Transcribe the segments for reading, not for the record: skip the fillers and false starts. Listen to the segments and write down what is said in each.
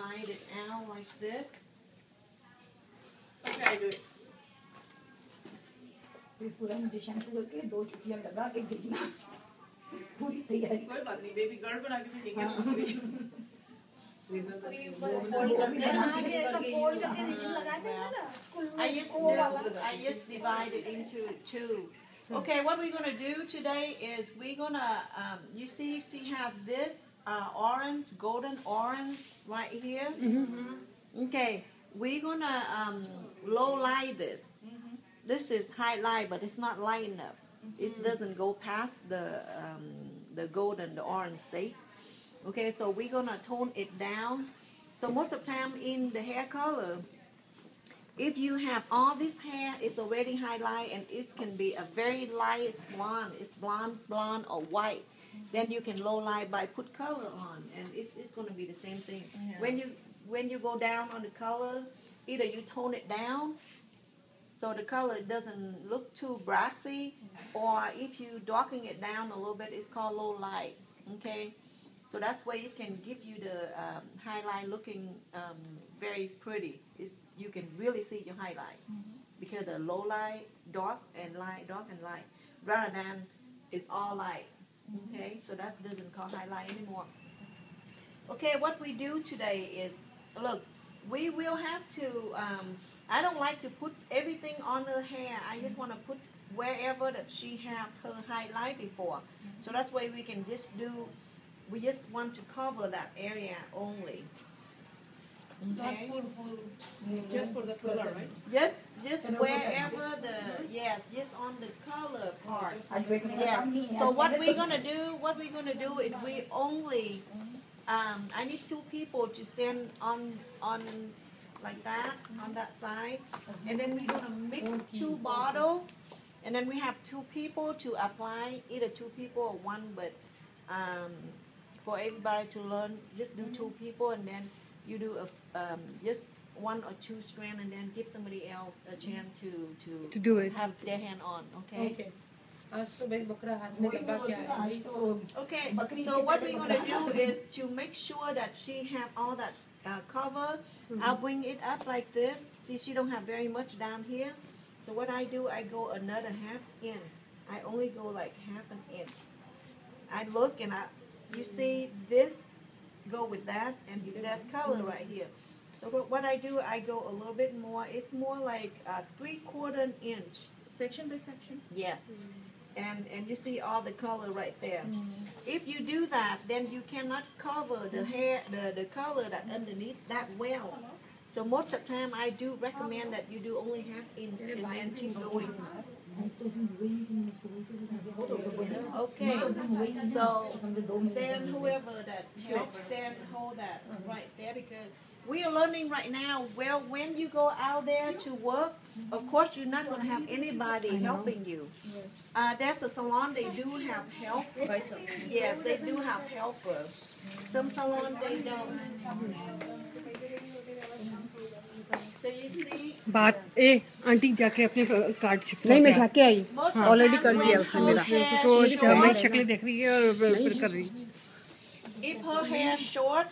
divide it out like this. Okay, I do it. पूरा मुझे shampoo करके 2 चुटकियां लगा के भेजना पूरी तैयारी कोई बात नहीं बेबी गर्ल बना के भेजेंगे सबको I just divide it into two. Okay, what we're gonna do today is we're gonna you see she have this orange, golden orange right here. Okay, we're gonna low light this. This is highlight, but it's not light enough. It doesn't go past the golden, the orange state. Okay, so we're gonna tone it down. So most of the time in the hair color, if you have all this hair, it's already highlight and it can be a very light blonde. It's blonde or white. Then you can low light by put color on, and it's gonna be the same thing. Yeah. When you go down on the color, either you tone it down, so the color doesn't look too brassy, or if you darken it down a little bit, it's called low light. Okay. So that's why it can give you the highlight looking very pretty. You can really see your highlight because the low light, dark and light, rather than it's all light. Okay, so that doesn't call highlight anymore. Okay, what we do today is, look, we will have to, I don't like to put everything on her hair. I just want to put wherever that she have her highlight before. So that's why we can just do, we just want to cover that area only. Okay. Not full, just for the color, right? Just wherever just on the color part. Yeah. So what we're gonna do is we only, I need 2 people to stand on like that on that side, and then we're gonna mix 2 bottles, and then we have 2 people to apply, either 2 people or 1, but for everybody to learn, just do 2 people, and then you do just 1 or 2 strands, and then give somebody else a chance to do it. Have their hand on. Okay. Okay. Okay. So what we're gonna do is to make sure that she have all that cover. I'll bring it up like this. See, she don't have very much down here. So what I do, I go another ½ inch. I only go like ½ inch. I look and you see this go with that, and there's color right here. So what I do, I go a little bit more. It's more like 3/4 inch. Section by section? Yes. And you see all the color right there. If you do that, then you cannot cover the hair, the color that underneath that well. So most of the time, I do recommend that you do only ½ inch and then keep going. Okay, so then whoever that helps, then hold that right there, because we are learning right now. Well, when you go out there to work, of course you're not going to have anybody helping you. There's a salon, they do have help. Yes, they do have helper. Some salons they don't. So you see. बात aunty जाके अपने card छिपा नहीं मैं जाके I already कर दिया उसने मेरा तो मैं शक्ल देख रही है और फिर कर रही If her hair short,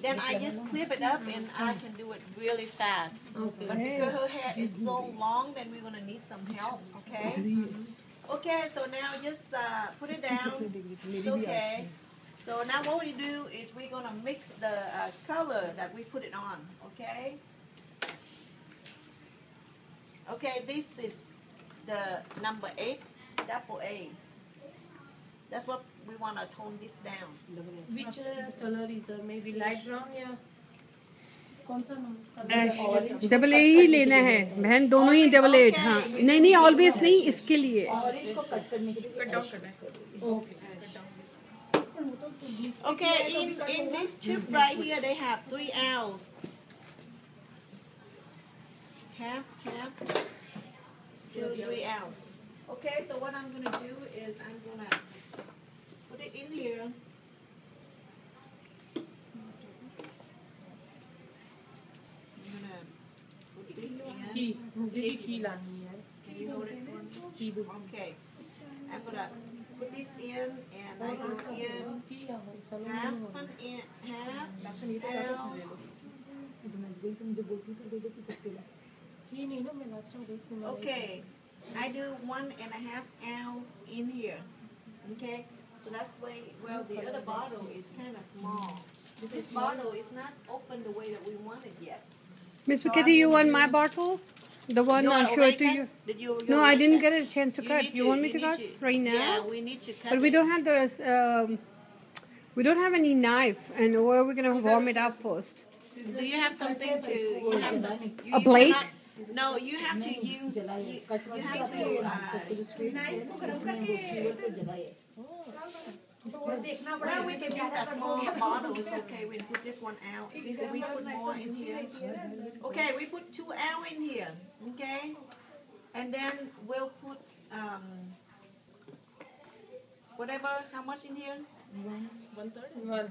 then I just clip it up and I can do it really fast. Okay. But because her hair is so long, then we're gonna need some help. Okay. Okay. So now just put it down. It's okay. So now what we do is we're gonna mix the color that we put it on. Okay. Okay, this is the number 8, double A. That's what we want to tone this down. Which color is maybe light brown या कौन सा है double A ही लेना है बहन दोनों ही double eight हाँ नहीं ऑलवेज नहीं इसके लिए ऑरेंज को कट करने के लिए कट डाउन करना है Okay, in this tube right here, they have 3 L's. Half, 2, 3 L's. Okay, so what I'm going to do is I'm going to put it in here. I'm going to put this in. मुझे की लानी है Can you hold it for me? Okay. I'm going to put this in, and I go in half L, गई तो मुझे बोलती तो दे देती सबके लिए। ये नहीं ना, मैं लास्ट टाइम गई थी। Okay, I do 1.5 ounce in here. Okay, so that's why, well, the other bottle is kind of small. This bottle is not open the way that we want it yet. Miss Kathy, you want my bottle? The one I showed to you. Did you? No, I didn't get a chance to cut. need You want me to need cut right now? Yeah, we need to cut. But we don't have the we don't have any knife, and where are we gonna warm it up first? Do you have something to? You have some, A blade? No, you have to use. You have to. Well, we can do that small bottle. It's okay. We put just 1 ounce. We put more in here. Okay, we put 2 ounce in here. Okay, and then we'll put whatever. How much in here? 1/3.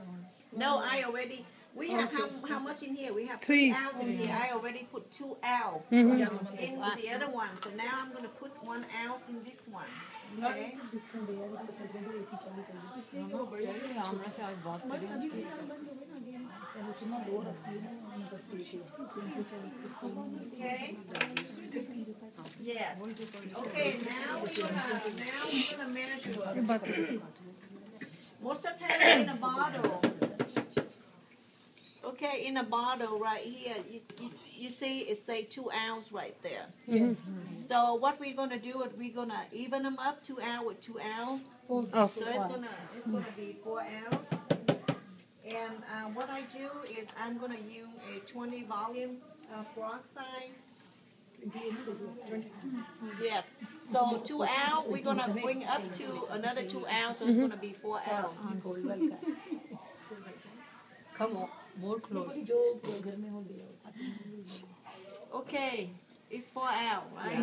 No, I already. We have how much in here? We have 3 ounce in here. I already put 2 ounce Mm-hmm. in the other one. So now I'm going to put 1 ounce in this one. Okay. Okay. Yes. Okay. Now we're gonna measure. What's the time in a bottle? Okay, in a bottle right here, you see it say 2 ounce right there. So what we're gonna do is we're gonna even them up 2 ounce with 2 ounce. Oh. So it's gonna be 4 ounce. And what I do is I'm gonna use a 20 volume peroxide. Yeah. So 2 ounce, we're gonna bring up to another 2 ounce, so it's gonna be 4 ounce. Come on, more close. Okay, it's 4 ounce, right?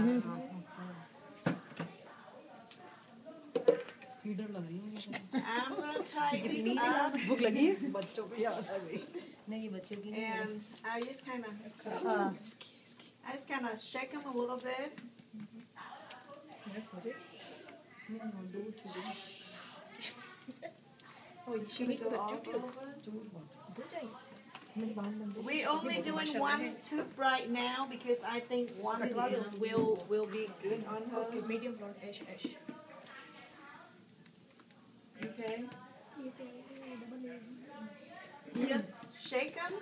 I'm gonna tie this up. भूख लगी है? बच्चों को याद आ गई। नहीं ये बच्चों की नहीं। And I just kind of shake them a little bit. It's gonna go all over. We only doing 1 tube right now because I think 1 will be good on her. Okay, medium brown ash. Okay. You just shake them,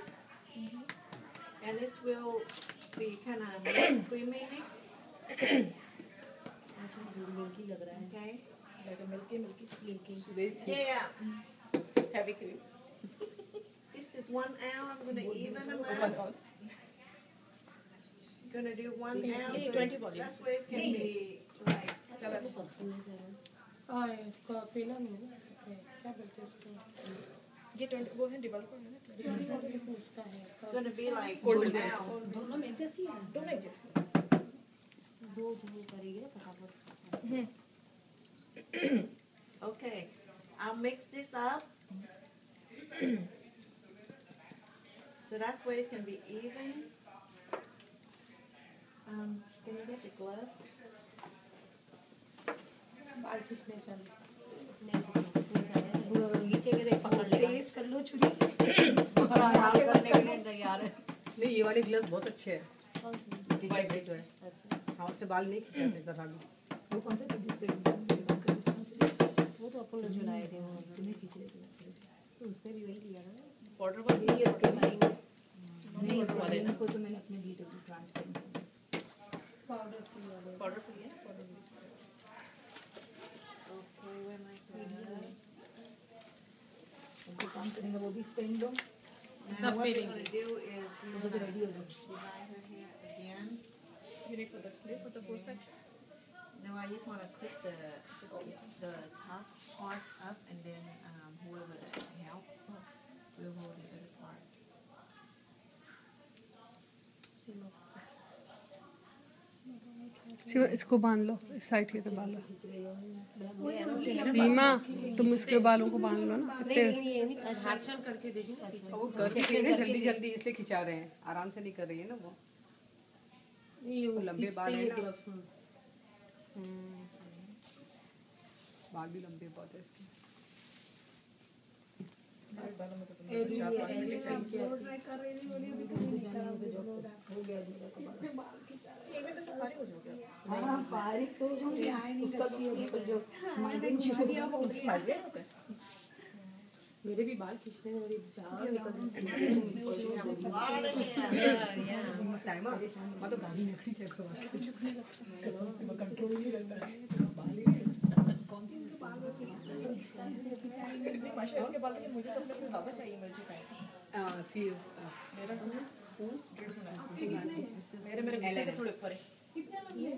and this will be kind of creamy. Okay. Like a milky. Yeah. Heavy cream. This is 1 ounce. I'm gonna even them up. Gonna do 1 ounce. So 20 volumes. that's where it's gonna be like. पेला नहीं है क्या बोलते हैं उसको ये 20 वो है डेवलपर है ना 20 उसका है Gonna be like 2 ounce. दोनों में जैसी है। दोनों एक जैसे दो जो करेगी ना फटाफट। Okay, I'll mix this up. So that's where it's gonna be even. Can you get the glove? बाल खींचने चल नीचे के देख पकड़ ले। तेज कर लो छुरी। करने के लिए तैयार है। नहीं ये वाले ग्लव्स बहुत अच्छे हैं। वाइट वाइट जो है। हाँ उससे बाल नहीं खिंचाते जरा भी। वो कौन से जिससे वो तो अपन जो लाए थे वो तुम्हें खींच रहे थे। तो उसने भी वही लिया ना। पाउडर का यही है उसके माइंड नहीं इस वाले को तो मैंने अपने दी थी ट्रांसफर पाउडर फ्री है ना powder Okay, where am I? उनको काम करेंगे वो भी फ्रेंड दो। Now what we're gonna do is we're वो भी gonna रेडी हो गई। divide her hair again. you need for the full section No, I just want to clip the top part up, and then whoever that help will hold the other part. सीमा इसको बांध लो, इस side के तो बाल लो। सीमा तुम इसके बालों को बांध लो ना। एक्शन करके देखिए वो करके ना जल्दी जल्दी इसलिए खिंचा रहे हैं, आराम से नहीं कर रही है ना वो। ये लंबे बाल है ना। बाल भी लंबे बहुत है इसके। मेरे भी बाल खींचने में बड़ी जान निकल मैं तो गाड़ी निकली थे कंट्रोल नहीं रहता माशा इसके बाल के मुझे तो अपने ज्यादा चाहिए मुझे मेरे मेरे से थोड़े ऊपर है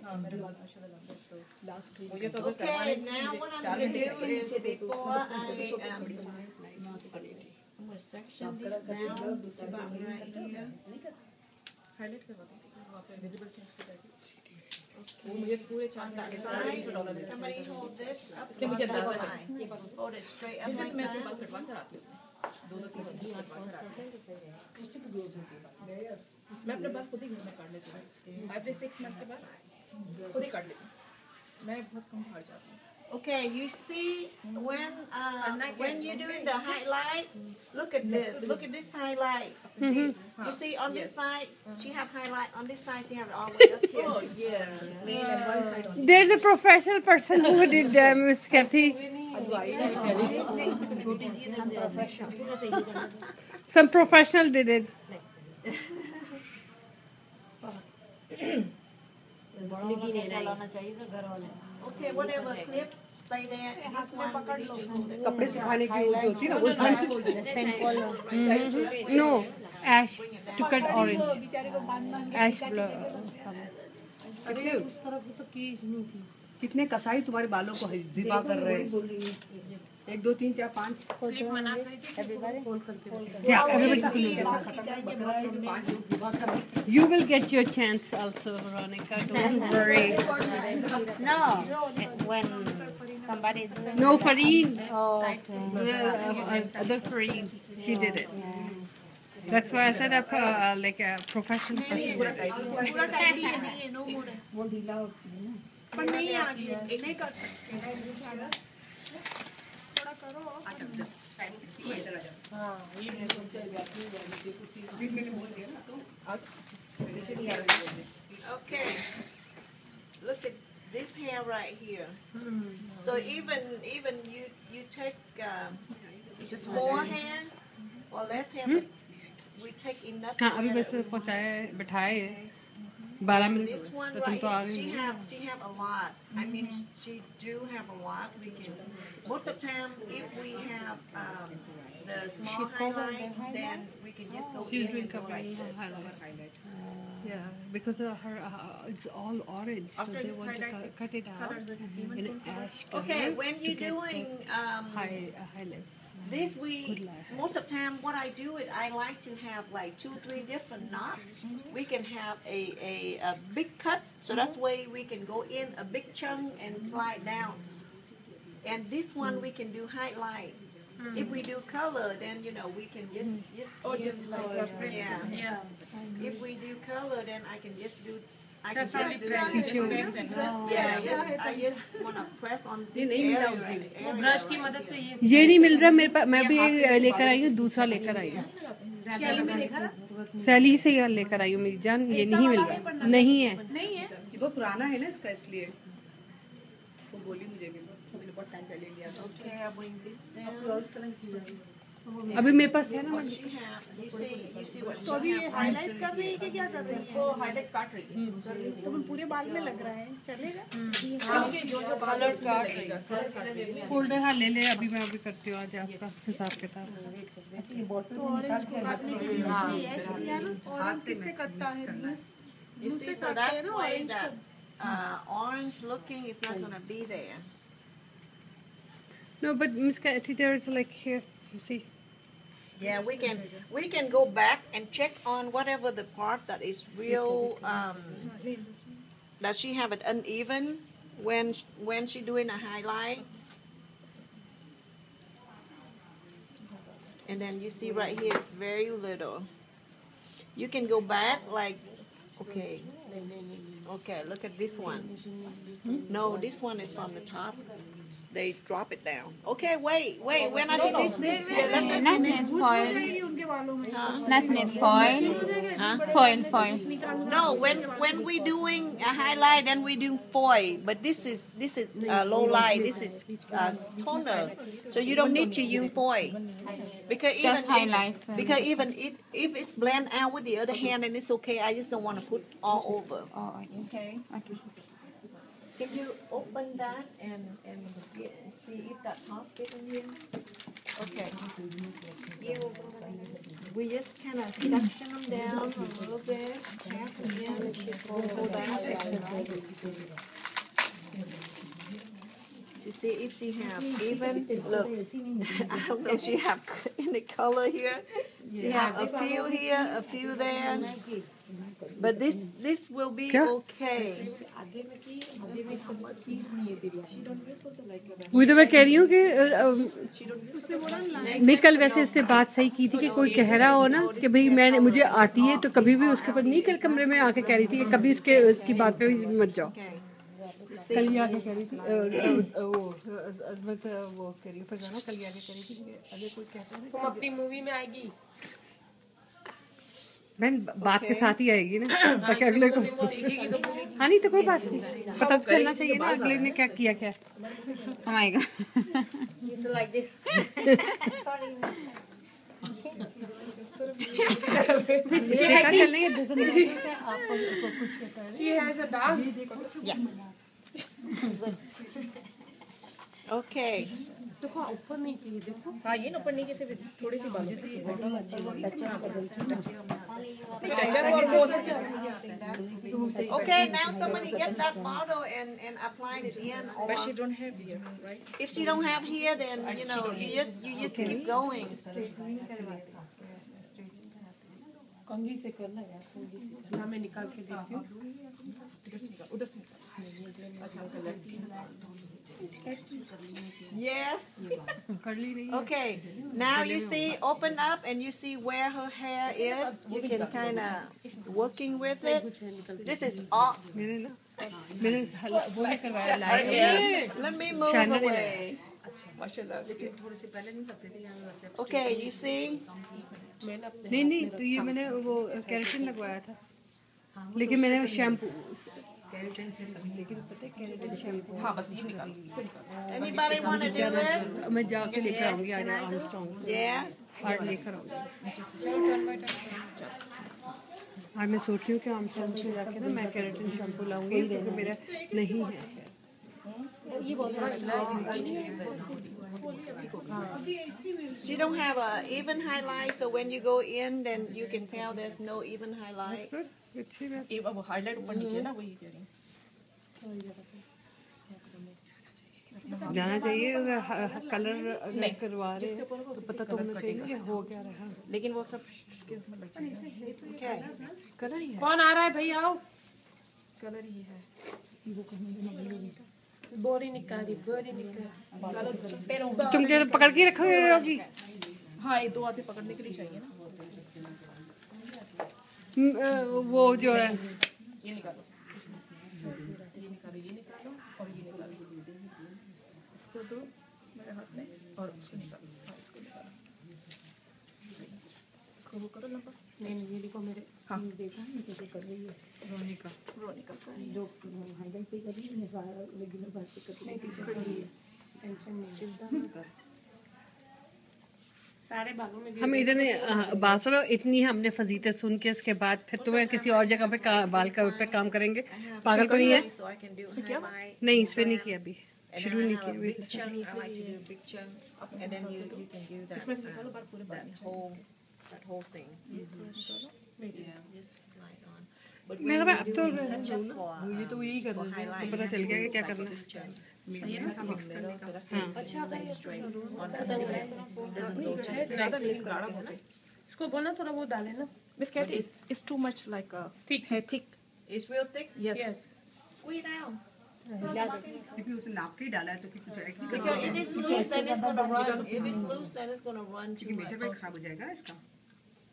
हाँ मेरे बाल माशाल्लाह लंबे तो लास्ट मुझे तो अगर Okay, now what I'm gonna do is before I'm gonna section this down about right here. Highlight करवा दो वहाँ पे विजिबल चेंज कर देंगे वो मुझे पूरे On चांद that के side, $100 somebody hold this up इसलिए on मुझे that अंदाजा side. Hold it straight up like मैं से that. बाल कटवा कर आती हूँ दोनों से बाल कटवा कर आती हूँ मैं अपने बाल खुद ही घर में काट लेती हूँ एवरी 6 मंथ के बाद खुद ही काट लेती हूँ मैं बहुत कम हार जाती हूँ Okay, you see when you're doing the highlight, look at this. Look at this highlight. See, you see on this side, she have highlight. On this side, she have it all the way up here. oh yes plain and one side only There's a professional person who did Miss Kathy. Some professional did it. Okay, whatever clip, stay there. This one, we need to hold it. कपड़े सुखाने की वो जो होती है ना वो No, ash to cut orange. Ash blur. कितने कसाई तुम्हारे बालों को जिबा कर रहे हैं 1 2 3 4 5 Yeah, everybody. You will get your chance also, Veronica. Don't worry. No, when somebody do No, Fareed. Other Fareed. She did it. That's why I set up like a professional person. पूरा tight ही है, नहीं, no more. पर नहीं आ रही है, नहीं कर सकते। थोड़ा करो। Okay. Look at this hair right here. So even you take just more hair or less hair, but we take enough. हाँ अभी hair बस that we पहुँचाए बैठाए Okay. 12 मिनट This one तो तुम right तो आ here, गई she have a lot. I mean, she do have a lot. We can most of the time if we have the small highlight, then we can just go She's in doing and go like covering this. highlight. Yeah, because her it's all orange, so After they this want to highlight cut it out in an ash color. Okay, when to you're get doing highlight. this, Good we life. most of the time what I do it, I like to have like 2 or 3 different knots. We can have a big cut, so that's way we can go in a big chunk and slide down. And this one we can do highlight. If we do color, then we can just yeah. If we do color, then I can just do. I can just do this. I just want to press on this area. Brush की मदद से ये नहीं मिल रहा मेरे पास, मैं भी लेकर आई हूँ, दूसरा लेकर आई हूँ। सैली से यार लेकर आई हूँ मेरी जान, ये नहीं मिल रहा, नहीं है। वो पुराना है ना इसका इसलिए वो बोली मुझे कि मैंने बहुत टाइम पहले लिया था Okay, I bring this down. अभी मेरे पास है ना What she have, you see what she have. Highlight कर रही है कि क्या कर रही है वो हाईलाइट काट रही है तो पूरे बाल में लग रहा है चलेगा जो जो कलर्स काट रही है फोल्डर हाँ ले ले, अभी मैं अभी करती हूँ आज आपका हिसाब किताब। ऑरेंज किससे कटता है You see, so that's why that orange looking is not going to be there. No, but Miss Kathy, there is like here, you see. Yeah, we can go back and check on whatever the part that is real. Does she have it uneven when she doing a highlight? And then you see right here, it's very little. You can go back like Okay. Okay, look at this one. No, this one is from the top. They drop it down. Okay, wait. When I finish this, let me Not finish. need foil. Not need foil. Foil. No, when we doing a highlight, then we do foil. But this is low light. This is toner, so you don't need to use foil. Because Just highlights. Because even if it's blend out with the other hand, then it's okay. I just don't want to put all over. Oh, Okay. okay. Can you open that and see if that top fit in here? Okay. We just kind of section them down a little bit. Half again. Go back. To see if she have even look. I don't know if she have any color here. She have a few here, a few there. But this will be okay. वही तो मैं कह रही हूँ कि मैं कल वैसे इससे बात सही की थी कि कोई कह रहा हो ना कि भाई मैंने मुझे आती है तो कभी भी उसके ऊपर नहीं, कल कमरे में आके कह रही थी कि कभी उसकी बात पे मत जाओ। कल ही आके कह रही थी वो कह रही फरजाना कल ही आके कह रही थी कि अगर कोई कहता है तुम अपनी मूवी में आएगी बहन बात के साथ ही आएगी ना, ताकि अगले को हाँ नहीं तो कोई बात नहीं, पता तो चलना चाहिए ना अगले ने क्या किया क्या। Oh my god. It's like this. क्या चल रही है आप She has a dance. Okay. देखो ऊपर नहीं की देखो हाँ ये ऊपर नहीं कैसे थोड़ी सी बात Okay, now somebody get that bottle and apply it in. Or but she don't have here right if she don't have here, then you know you just keep going. कंघी से करना यार कंघी से हाँ मैं निकाल के देखती हूँ उधर से Yes. Okay. Now you see, open up and you see where her hair is. You can kind of working with it. This is all. मैंने वो नहीं करवाया light. Let me move away. Okay, you see. नहीं तो ये मैंने वो keratin लगवाया था, लेकिन मैंने शैम्पू लेकिन पता है केराटिन शैम्पू हाँ बस ये निकालो इसको निकालो Anybody want to do it? मैं जाके लेकर आऊंगी आज आर्मस्ट्रॉन्ग से Yeah. कार्ड लेकर आऊंगी। आज मैं सोच रही हूँ कि आर्मस्ट्रॉन्ग से जाके ना मैं केराटिन शैम्पू लाऊंगी क्योंकि मेरा नहीं है। ये बहुत She don't have a even highlight, so when you go in, then you can tell there's no even highlight. अच्छी बात। ये वो हाईलाइट ऊपर नीचे ना वही कह रही जाना चाहिए अगर कलर अगर करवा रहे हैं तो पता तो होना चाहिए कि हो क्या रहा है। लेकिन वो सब इसके उसमें लग जाएगा Okay. कलर ही है कौन आ रहा है भाई आओ कलर ही है बोरी निकाली तुम क्या पकड़ के रखोगे? हाँ ये दो आधे पकड़ने के लिए चाहिए ना वो जो है ये निकालो और ये निकालो इसको दो मेरे हाथ में और उसको निकालो इसको निकालो इसको वो करो लंबा नहीं ये देखो मेरे हाँ देखो कैसे कर रही है रोनिका जो हाइलाइट पे कर रही है सारा रेगुलर बात पे कर रही है पीछे खड़ी है टेंशन नहीं चिंता ना कर सारे बालों में हम इधर बात सुनो इतनी हमने फजीते सुन के इसके बाद फिर तुम्हें किसी और जगह पे बाल का पे काम करेंगे। पागल तो नहीं है? So I can do highlight. नहीं इस पे नहीं किया अभी, And शुरू then नहीं I have a किया big chunk. I like to do a big chunk, and then you can do that whole thing. Just light on. But मेरा when अब you तो do touch up for मुझे तो यही करना है, highlight, तो पता you चल have गया to कि do क्या like a करना है। big chunk. From the middle, so that's going straight on the straight. Doesn't go too ज़्यादा लेकिन गाढ़ा होता है इसको बोलना थोड़ा वो डाले ना मिस कहती it's too much like thick है thick It's real thick. Yes Squeeze down. क्योंकि उसने नाप के ही डाला है तो फिर कुछ ऐड नहीं करना। Because if it's loose, then it's gonna run. If it's loose, then it's gonna run too much. Measurement खराब हो जाएगा इसका।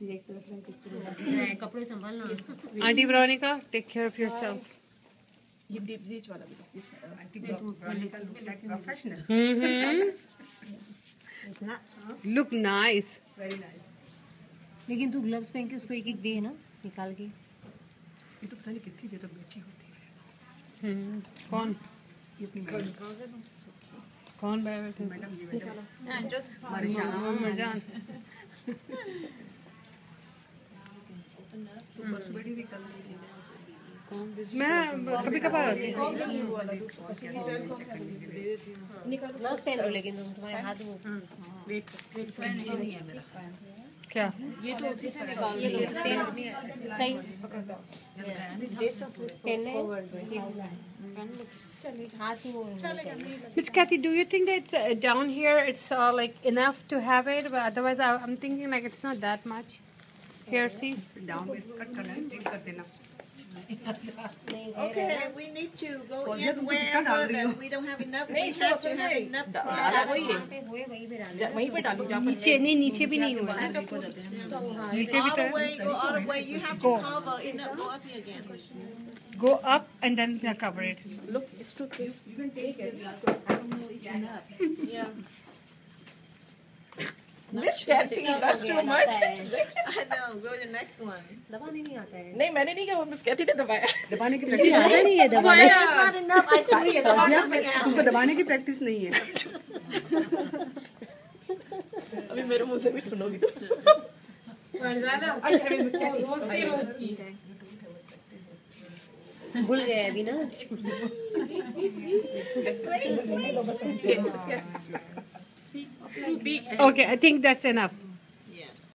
एक तरफ लाइट एक तरफ कपड़े संभालना Auntie Veronica, take care of yourself. ये डीप ब्लीच वाला भी इस professional Look nice. Very nice. लेकिन तू ग्लव्स पहन के उसको एक एक दे ना निकाल के ये तो पता नहीं कितनी देर तक बैठी होती है। कौन ये अपनी मैडम कौन बैठे? मैडम ये मैडम Just मरजान परसों बैठी थी कल नहीं थी। मैं कभी कभार आती हूँ। ग्लव्स पहन लो लेकिन तुम तुम्हारे हाथ वो क्या ये तो उसी से निकाल लो सही पहनने हाथ ही वो होना चाहिए Miss Kathy, do you think that down here it's like enough to have it, but otherwise I'm thinking like it's not that much. Here, see. Down में कट करना है, टिक कर देना। नहीं Okay, we need to go Cause in तुम कितना wherever डाल रही हो? that we don't have enough. नहीं, We इसको have to अपने have में enough डाला product. वही है हुए वहीं पे डालना वहीं पे डाली जहाँ पर नीचे नहीं नीचे भी नहीं हुआ नीचे भी All the way, go all the way. You have to cover enough. Go up here again. go up and then cover it. look it's too thick you can take it yeah Miss Kathy that's too much I know. Go to the next one. दबाने नहीं आता है नहीं मैंने नहीं किया वो miss कहती ने दबाया दबाने की प्रैक्टिस आता नहीं है दबाने That's not enough. I swear. तुमको दबाने की प्रैक्टिस नहीं है। अभी मेरे मुंह से भी सुनोगी तुम भूल गए अभी ना it's too big Okay, I think that's enough.